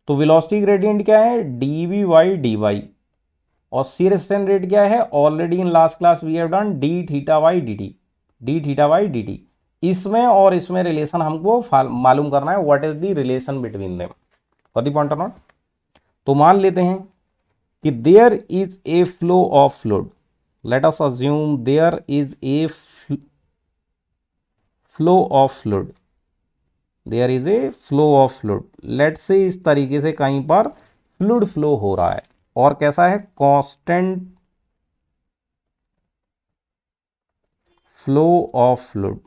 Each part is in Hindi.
तो वेलोसिटी ग्रेडियंट क्या है, dv बाई dy, और शियर स्ट्रेन रेट क्या है, already in last class we have done d theta by dt, d theta by dt। इसमें और इसमें रिलेशन हमको मालूम करना है, what is the relation between them, got the point और नॉट। तो मान लेते हैं कि there is a flow of fluid, let us assume there is a flow of fluid, there is a flow of fluid, late से इस तरीके से कहीं पर फ्लूइड फ्लो हो रहा है, और कैसा है, कांस्टेंट फ्लो ऑफ फ्लूइड,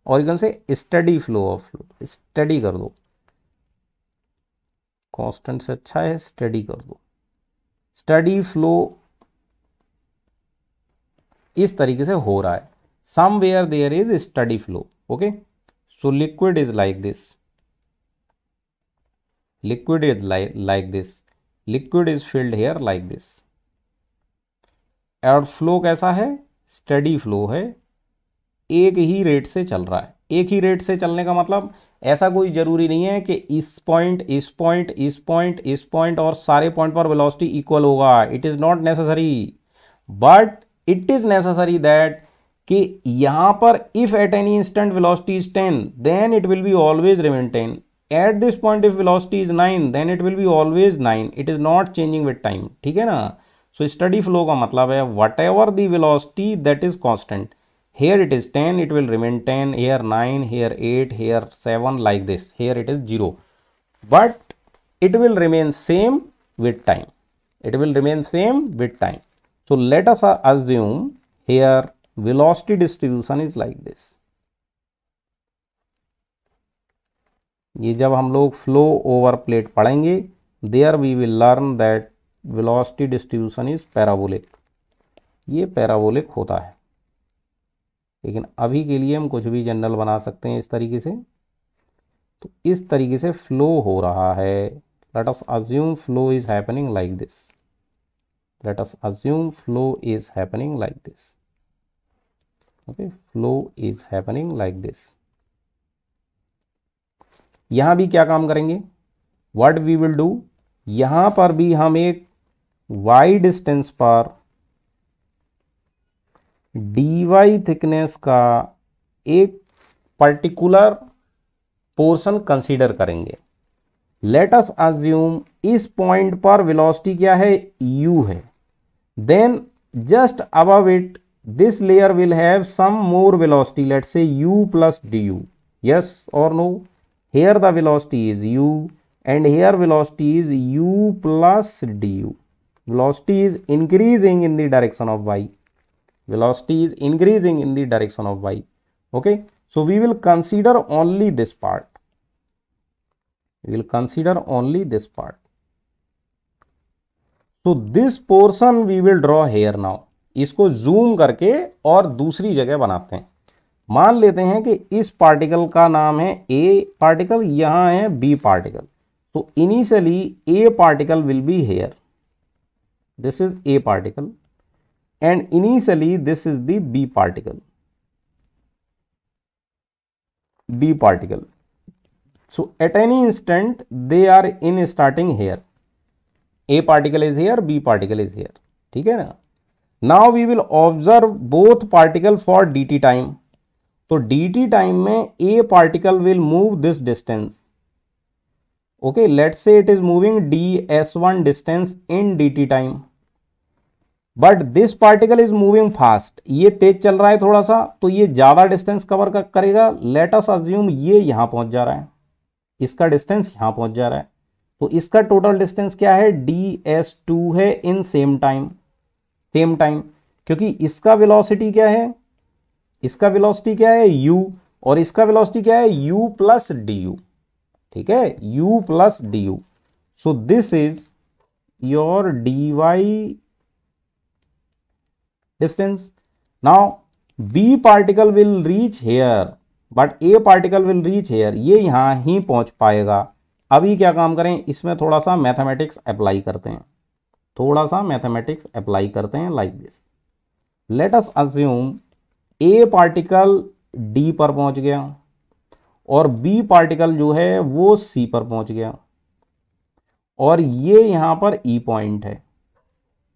और इधर से steady flow of fluid, study कर दो, कांस्टेंट से अच्छा है स्टडी कर दो, स्टडी फ्लो इस तरीके से हो रहा है, somewhere there is study flow, okay. So liquid is like this, liquid is like this, liquid is filled here like this, और फ्लो कैसा है, स्टडी फ्लो है, एक ही रेट से चल रहा है। एक ही रेट से चलने का मतलब ऐसा कोई जरूरी नहीं है कि इस पॉइंट इस पॉइंट इस पॉइंट इस पॉइंट और सारे पॉइंट पर वेलोसिटी इक्वल होगा, it is not necessary, but it is necessary that कि यहां पर if at any instant velocity is 10 then it will be always remain 10, at this point if velocity is 9 then it will be always 9, it is not changing with time, ठीक है ना। so steady flow का मतलब है whatever the velocity that is constant, here it is 10 it will remain 10, here 9, here 8, here 7, like this, here it is 0, but it will remain same with time, it will remain same with time। so let us assume here velocity distribution is like this, ये जब हम लोग फ्लो ओवर प्लेट पढ़ेंगे there we will learn that velocity distribution is parabolic, ये पैराबोलिक होता है, लेकिन अभी के लिए हम कुछ भी जनरल बना सकते हैं इस तरीके से। तो इस तरीके से फ्लो हो रहा है, late us assume flow is happening like this, late us assume flow is happening like this, okay, flow is happening like this. यहां भी क्या काम करेंगे, व्हाट वी विल डू, यहां पर भी हम एक y डिस्टेंस पर dy थिकनेस का एक पर्टिकुलर पोर्शन कंसीडर करेंगे। लेट अस अज्यूम इस पॉइंट पर वेलोसिटी क्या है, u है, then just above it this layer will have some more velocity, let's say u plus du, yes और no, here the velocity is u and here velocity is u plus du, velocity is increasing in the direction of y, velocity is increasing in the direction of y, okay। so we will consider only this part, we will consider only this part, so this portion we will draw here now, इसको जूम करके और दूसरी जगह बनाते हैं। मान लेते हैं कि इस पार्टिकल का नाम है ए पार्टिकल, यहां है बी पार्टिकल, तो initially A particle will be here, this is A particle and initially this is the B particle, B particle. So at any instant they are in starting here, A particle is here, B particle is here, ठीक है ना। Now we will observe both particle for d t time, तो dt टाइम में a particle will move this distance, okay, let's say it is moving ds1 distance in dt time, but this particle is moving fast, ये तेज चल रहा है थोड़ा सा, तो ये ज्यादा डिस्टेंस कवर करेगा। लेट अस अज्यूम ये यहां पहुंच जा रहा है, इसका डिस्टेंस यहां पहुंच जा रहा है, तो इसका टोटल डिस्टेंस क्या है, ds2 है इन सेम टाइम, सेम टाइम, क्योंकि इसका वेलोसिटी क्या है, इसका वेलोसिटी क्या है u और इसका वेलोसिटी क्या है u प्लस du, ठीक है, u plus du। So this is your dy distance. Now b particle will reach here but a particle will reach here, ये यहां ही पहुंच पाएगा। अभी क्या काम करें, इसमें थोड़ा सा मैथमेटिक्स अप्लाई करते हैं, थोड़ा सा मैथमेटिक्स अप्लाई करते हैं like this. Late us assume A particle D पर पहुंच गया और बी पार्टिकल जो है वो सी पर पहुंच गया, और ये यहां पर ई पॉइंट है,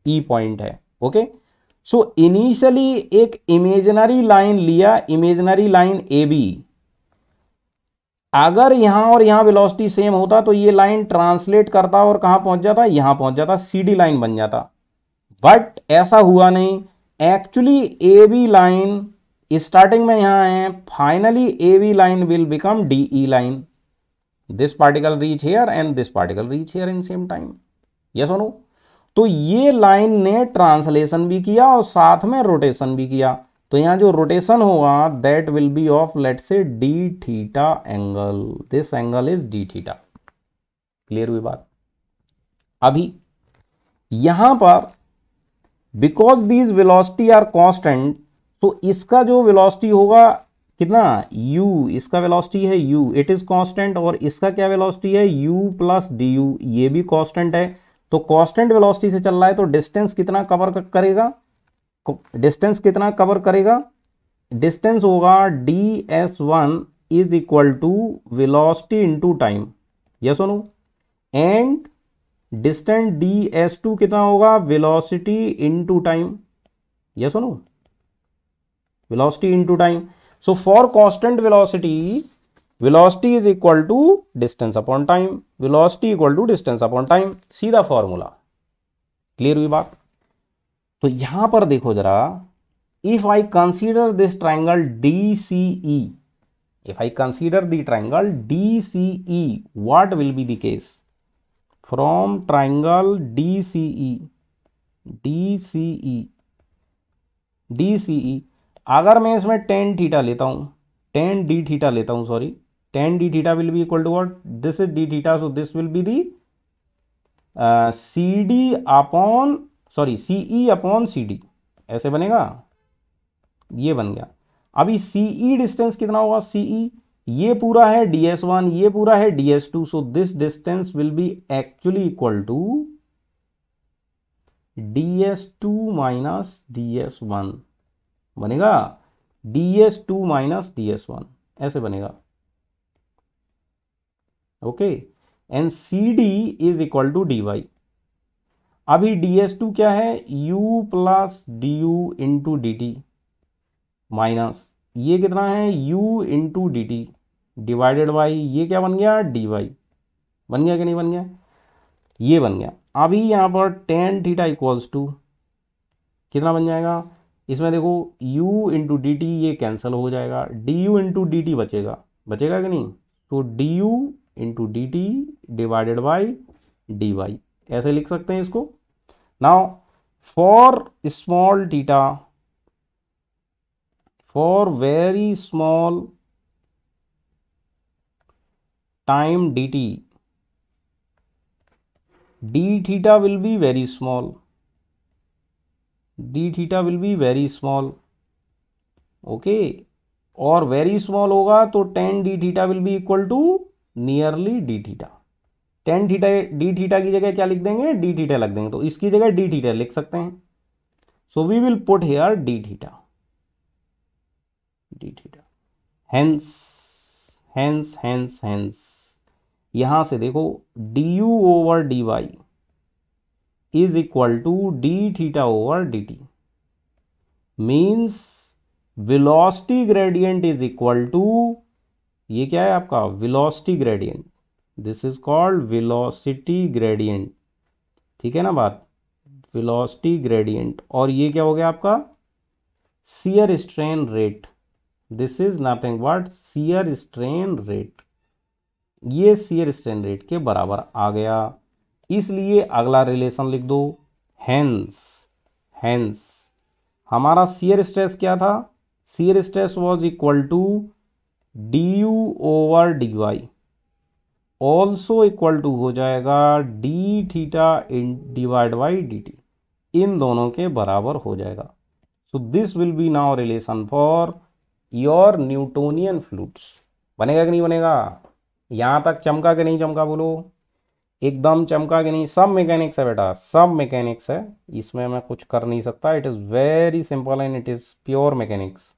ई पॉइंट है। ओके, सो इनिशियली एक इमेजिनरी लाइन लिया, इमेजिनरी लाइन ए बी। अगर यहां और यहां वेलोसिटी सेम होता तो ये लाइन ट्रांसलेट करता और कहां पहुंच जाता, यहां पहुंच जाता, सीडी लाइन बन जाता। बट ऐसा हुआ नहीं। Actually A B line starting में यहां है, finally A B line will become DE line. This particle reach here and this particle reach here in same time. Yes और नो? तो ये लाइन ने ट्रांसलेशन भी किया और साथ में रोटेशन भी किया। तो यहां जो रोटेशन होगा that will be of let's say d theta angle. This angle is d theta. Clear हुई बात? अभी यहां पर because these velocity are constant, तो इसका जो वेलोसिटी होगा कितना, u, इसका वेलोसिटी है u, इट इज कांस्टेंट। और इसका क्या वेलोसिटी है, u प्लस डी यू, ये भी कांस्टेंट है। तो कांस्टेंट वेलोसिटी से चल रहा है तो डिस्टेंस कितना कवर करेगा, डिस्टेंस कितना कवर करेगा, डिस्टेंस होगा ds1 is equal to velocity into time. Yes और नो? एंड डिस्टेंस ds2 कितना होगा, वेलोसिटी इनटू टाइम। यस और no? Velocity into time. So for constant velocity is equal to distance upon time, velocity equal to distance upon time, सीधा फॉर्मूला। क्लियर हुई बात? तो यहां पर देखो जरा, if I consider this triangle DCE, if I consider the triangle DCE, what will be the case from triangle DCE, अगर मैं इसमें टेन थीटा लेता हूं, टेन डी थीटा लेता हूं, sorry, tan d theta will be equal to what, this is d theta, so this will be the CD upon, sorry, CE upon CD, ऐसे बनेगा, ये बन गया। अभी CE डिस्टेंस कितना होगा, CE ये पूरा है ds1, ये पूरा है ds2, so this distance will be actually equal to ds2 minus ds1 बनेगा, ds2 माइनस ds1 ऐसे बनेगा। Okay, and CD is equal to dy। अभी ds2 क्या है, u plus du into d t, minus ये कितना है, u into d t divided by ये क्या बन गया, dy। बन गया कि नहीं बन गया, ये बन गया। अभी यहां पर टेन थीटा इक्वल्स टू कितना बन जाएगा, इसमें देखो u इंटू डी टी ये कैंसिल हो जाएगा, du इंटू डी टी बचेगा, बचेगा कि नहीं, तो du into d t divided by d y, ऐसे लिख सकते हैं इसको। Now for small theta, for very small time dt, d theta will be very small, d theta will be very small, okay. और वेरी स्मॉल होगा तो tan d theta will be equal to nearly d theta. Tan theta, d theta की जगह क्या लिख देंगे, डी थीटा लिख देंगे, तो इसकी जगह डी थीटा लिख सकते हैं। So we will put here d theta, d theta, hence hence hence hence यहां से देखो du over dy is equal to d theta over d t, means velocity gradient is equal to, ये क्या है आपका velocity gradient, this is called velocity gradient, ठीक है ना बात, वेलोसिटी ग्रेडियंट। और ये क्या हो गया आपका shear strain rate, this is nothing but shear strain rate, ये शियर स्ट्रेन रेट के बराबर आ गया। इसलिए अगला रिलेशन लिख दो, हेंस हेंस हमारा शियर स्ट्रेस क्या था, shear stress was equal to du over dy, also equal to हो जाएगा d theta in divide by d t, इन दोनों के बराबर हो जाएगा। So this will be now relation for your Newtonian fluids. बनेगा कि नहीं बनेगा, यहां तक चमका कि नहीं चमका, बोलो एकदम चमका कि नहीं। सब मैकेनिक्स है बेटा, सब मैकेनिक्स है, इसमें मैं कुछ कर नहीं सकता, it is very simple and it is pure mechanics.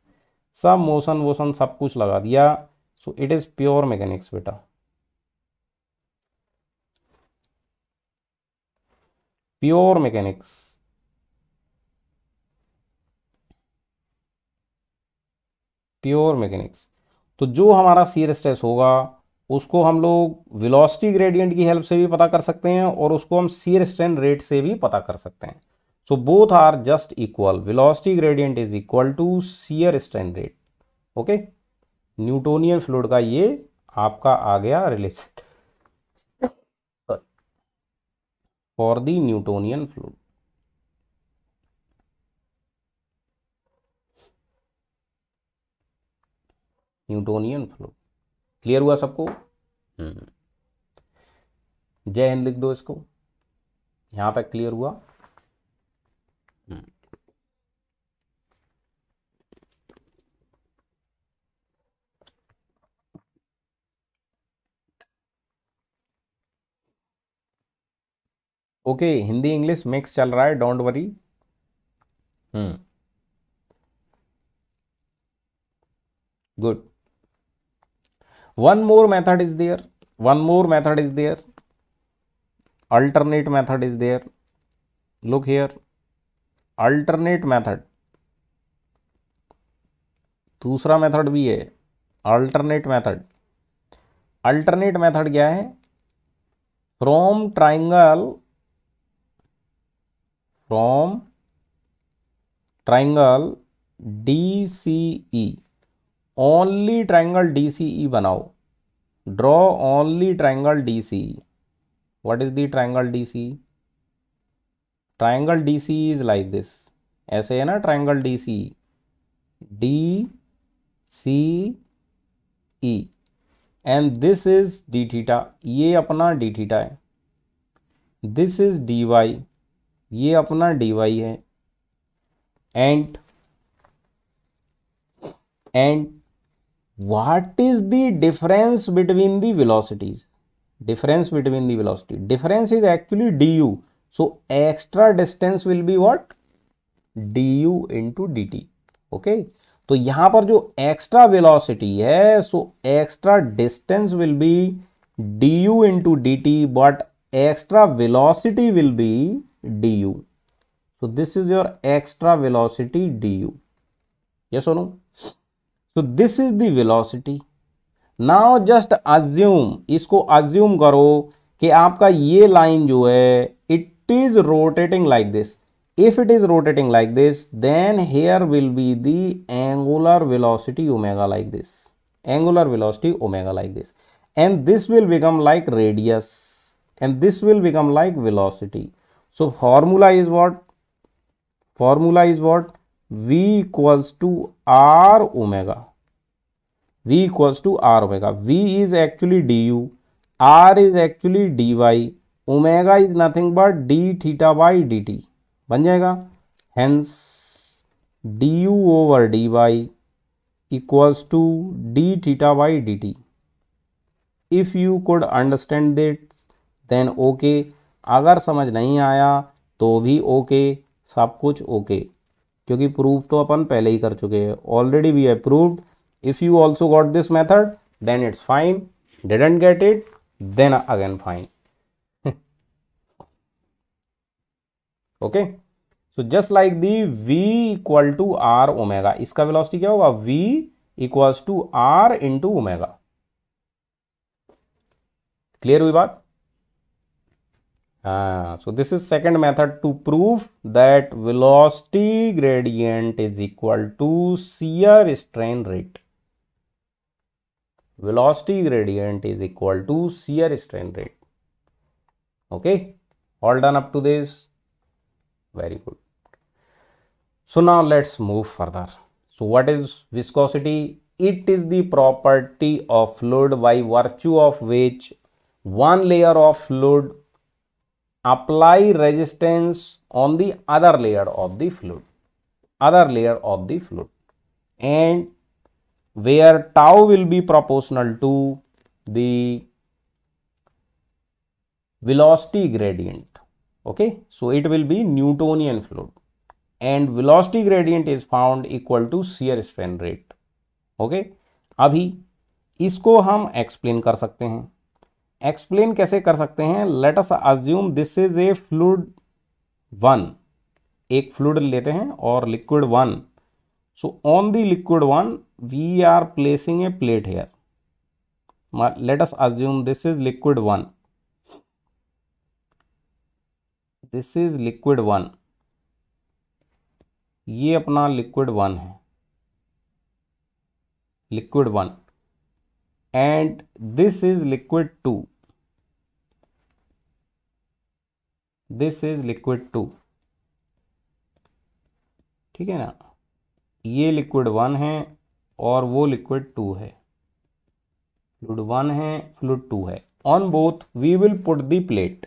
सब मोशन वोशन सब कुछ लगा दिया, so it is pure mechanics बेटा। Pure mechanics, pure mechanics. तो जो हमारा शियर स्ट्रेस होगा उसको हम लोग वेलोसिटी ग्रेडियंट की हेल्प से भी पता कर सकते हैं और उसको हम शियर स्ट्रेन रेट से भी पता कर सकते हैं। So both are just equal, velocity gradient is equal to shear strain rate. Okay, Newtonian fluid का ये आपका आ गया relation for the Newtonian fluid. Newtonian fluid clear हुआ सबको? जय हिंद लिख दो इसको, यहां तक क्लियर हुआ? ओके, हिंदी इंग्लिश मिक्स चल रहा है, don't worry. Good. one more method is there, one more method is there, alternate method is there. Look here, alternate method, दूसरा मेथड भी है alternate method। alternate method क्या है? from triangle DCE, only triangle DCE बनाओ, draw only triangle DCE। what is the triangle DCE? triangle DCE is like this, ऐसे है ना triangle DCE, DCE and this is d theta, ये अपना d theta है, this is dy, ये अपना dy है, and what is the difference between the velocities? difference between the velocity, difference is actually du, so extra distance will be what? du into dt। Okay, तो यहां पर जो एक्स्ट्रा वेलोसिटी है, so extra distance will B du into dt, but extra velocity will be du। so this is your extra velocity du, yes or no? so this is the velocity। Now just assume, इसको अज्यूम करो कि आपका ये लाइन जो है it is rotating like this. If it is rotating like this, then here will be the angular velocity omega like this, angular velocity omega like this, and this will become like radius and this will become like velocity. So formula is what? Formula is what? v equals to r omega, v equals to r omega। v is actually du, r is actually dy, omega is nothing but d theta by dt, बन जाएगा। hence du over dy equals to d theta by dt। if you could understand that then okay, अगर समझ नहीं आया तो भी ओके, सब कुछ ओके, क्योंकि प्रूव तो अपन पहले ही कर चुके हैं, already we have proved. if you also got this method then it's fine, didn't get it then again fine। okay, so just like the v equal to r omega, इसका वेलोसिटी क्या होगा? v equals to r into omega। Clear हुई बात? so this is second method to prove that velocity gradient is equal to shear strain rate। velocity gradient is equal to shear strain rate। okay, all done up to this? very good। so now let's move further। so what is viscosity? it is the property of fluid by virtue of which one layer of fluid apply resistance on the other layer of the fluid, and where tau will be proportional to the velocity gradient। okay, so it will be Newtonian fluid and velocity gradient is found equal to shear strain rate। okay, अभी इसको हम एक्सप्लेन कर सकते हैं। एक्सप्लेन कैसे कर सकते हैं? Late us assume this is A fluid 1, एक फ्लूइड लेते हैं और liquid 1. So on the liquid 1 we are placing a plate here. Let us assume this is liquid 1. This is liquid 1. ये अपना liquid 1 है, liquid 1, and this is liquid 2. This is liquid 2. ठीक है ना. ये लिक्विड 1 है और वो लिक्विड 2 है. फ्लूइड 1 है, फ्लूइड 2 है. On both we will put the plate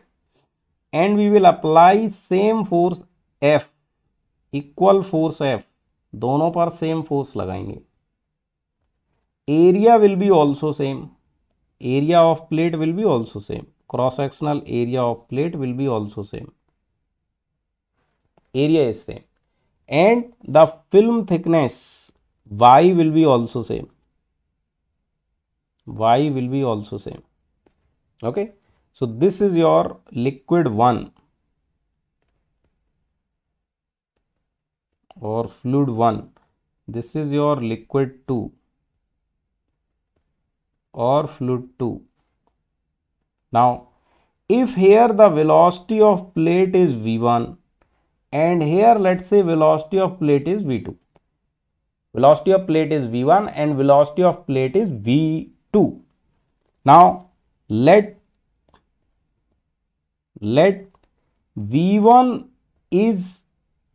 and we will apply same force F, equal force F, दोनों पर सेम फोर्स लगाएंगे. Area will be also same. Area of plate will be also same. Cross sectional area of plate will be also same. Area is same. And the film thickness Y will be also same. Y will be also same. Okay. So this is your liquid 1 or fluid 1. This is your liquid 2 or fluid 2. Now, if here the velocity of plate is V1 and here let's say velocity of plate is V2. Velocity of plate is V1 and velocity of plate is V2. Now let V1 is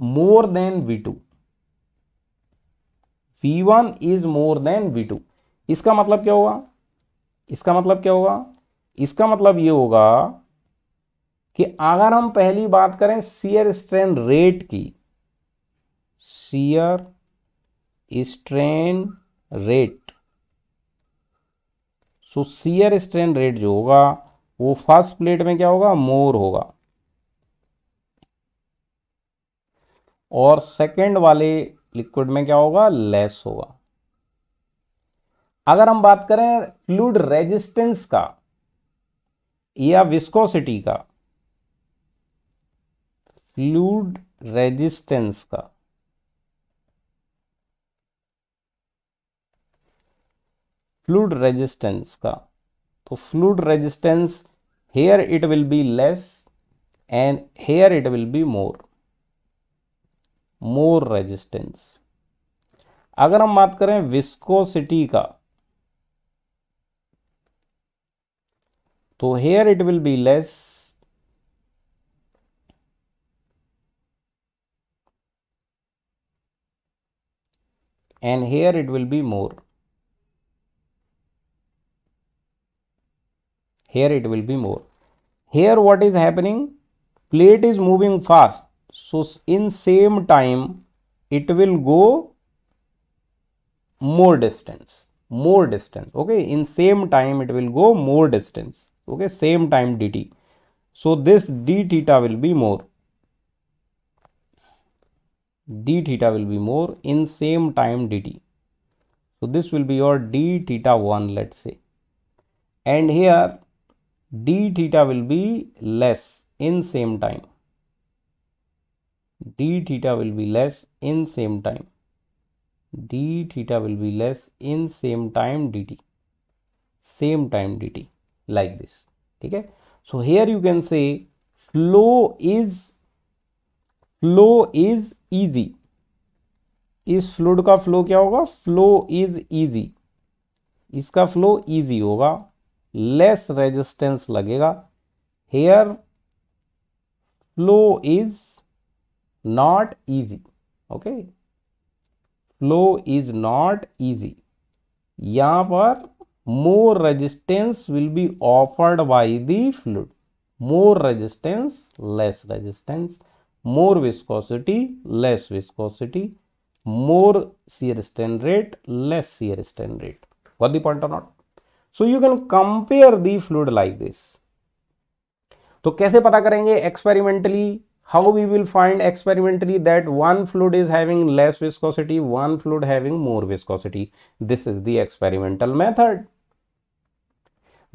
more than V2. V1 is more than V2. इसका मतलब क्या होगा? इसका मतलब क्या होगा? इसका मतलब ये होगा कि अगर हम पहली बात करें शियर स्ट्रेन रेट की, शियर स्ट्रेन रेट, सो शियर स्ट्रेन रेट जो होगा वो फर्स्ट प्लेट में क्या होगा? मोर होगा, और सेकंड वाले लिक्विड में क्या होगा? लेस होगा. अगर हम बात करें फ्लूइड रेजिस्टेंस का या विस्कोसिटी का, फ्लूइड रेजिस्टेंस का, फ्लूइड रेजिस्टेंस का, तो fluid resistance here it will be less and here it will be more resistance. अगर हम बात करें विस्कोसिटी का, तो here it will be less and here it will be more. Here it will be more. Here what is happening? Plate is moving fast. So in same time it will go more distance. Okay. In same time it will go more distance. Okay. Same time dt. So this d theta will be more. D theta will be more in same time dt. So this will be your d theta 1, let's say. And here d theta will be less in same time. D theta will be less in same time. D theta will be less in same time dt. Same time dt, like this. Okay. So here you can say flow is easy. इस फ्लूइड का फ्लो क्या होगा? Flow is easy. इसका फ्लो इजी होगा, लेस रेजिस्टेंस लगेगा. Here flow is not easy. Okay, flow is not easy. यहां पर more resistance will be offered by the fluid. More resistance, less resistance. more viscosity, less viscosity. More shear strain rate, less shear strain rate. Got the point or not? So you can compare the fluid like this. तो कैसे पता करेंगे experimentally? How we will find experimentally that one fluid is having less viscosity, one fluid having more viscosity? This is the experimental method.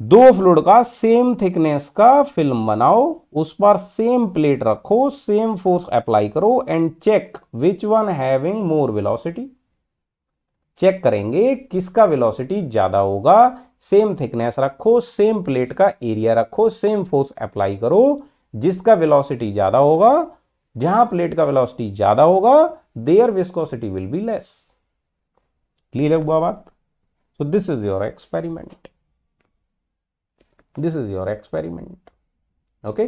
दो फ्लूइड का सेम थिकनेस का फिल्म बनाओ, उस पर सेम प्लेट रखो, सेम फोर्स अप्लाई करो and check which one having more velocity. Check करेंगे किसका वेलोसिटी ज्यादा होगा। सेम थिकनेस रखो, सेम प्लेट का एरिया रखो, सेम फोर्स अप्लाई करो, जिसका वेलोसिटी ज्यादा होगा, जहां प्लेट का वेलोसिटी ज्यादा होगा, there viscosity will be less. Clear हुआ बात? So this is your experiment, this is your experiment. Okay,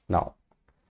now